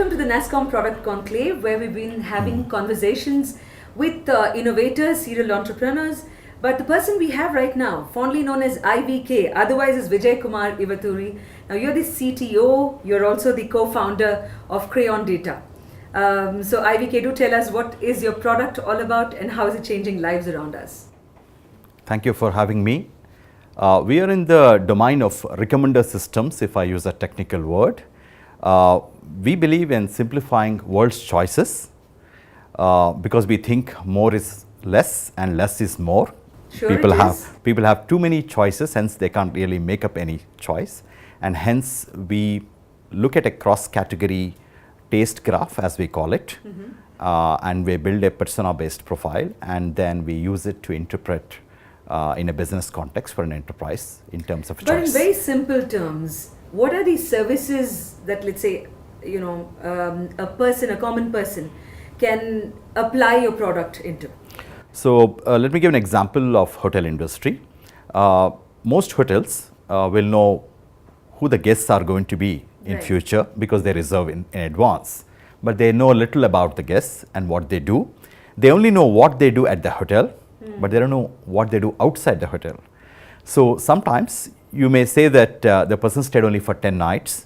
welcome to the Nasscom Product Conclave, where we've been having conversations with innovators, serial entrepreneurs. But the person we have right now, fondly known as IVK, otherwise is Vijaya Kumar Ivaturi. Now you're the CTO, you're also the co-founder of Crayon Data. So IVK, do tell us, what is your product all about and how is it changing lives around us? Thank you for having me. We are in the domain of recommender systems, if I use a technical word. We believe in simplifying world's choices because we think more is less and less is more. Sure, people have too many choices, hence they can't really make up any choice, and hence we look at a cross-category taste graph, as we call it, and we build a persona-based profile, and then we use it to interpret in a business context for an enterprise in terms of choice. But in very simple terms, what are these services that, let's say, a common person can apply your product into? So let me give an example of hotel industry. Most hotels will know who the guests are going to be in future because they reserve in advance. But they know little about the guests and what they do. They only know what they do at the hotel, but they don't know what they do outside the hotel. So sometimes you may say that the person stayed only for 10 nights,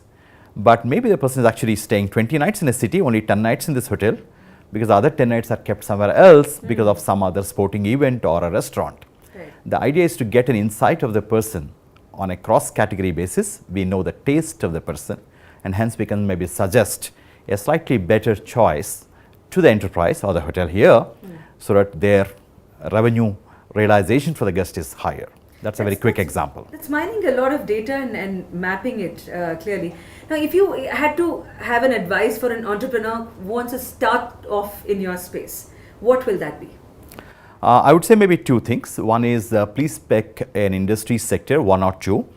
but maybe the person is actually staying 20 nights in a city, only 10 nights in this hotel, because the other 10 nights are kept somewhere else because of some other sporting event or a restaurant. Right. The idea is to get an insight of the person on a cross-category basis. We know the taste of the person, and hence we can maybe suggest a slightly better choice to the enterprise or the hotel here so that their revenue realization for the guest is higher. That's a very quick example. That's mining a lot of data and mapping it clearly. Now, if you had to have an advice for an entrepreneur who wants to start off in your space, what will that be? I would say maybe two things. One is please pick an industry sector, one or two,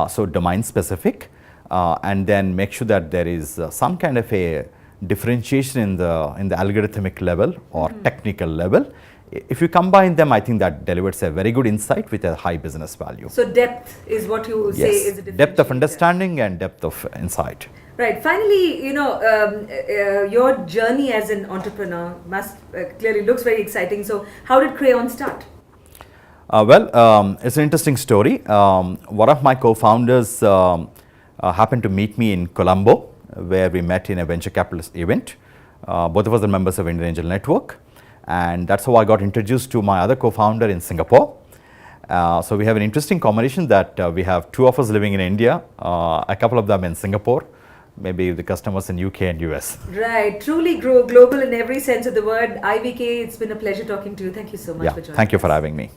so domain specific, and then make sure that there is some kind of a differentiation in the algorithmic level or technical level. If you combine them, I think that delivers a very good insight with a high business value. So depth is what you say is a differentiator. Depth of understanding and depth of insight. Right. Finally, your journey as an entrepreneur must clearly looks very exciting. So how did Crayon start? It's an interesting story. One of my co-founders happened to meet me in Colombo, where we met in a venture capitalist event. Both of us are members of Indian Angel Network. And that's how I got introduced to my other co-founder in Singapore. So we have an interesting combination that we have two of us living in India, a couple of them in Singapore, maybe the customers in UK and US. Right, truly global in every sense of the word. IVK, it's been a pleasure talking to you. Thank you so much for joining us. Thank you for having me.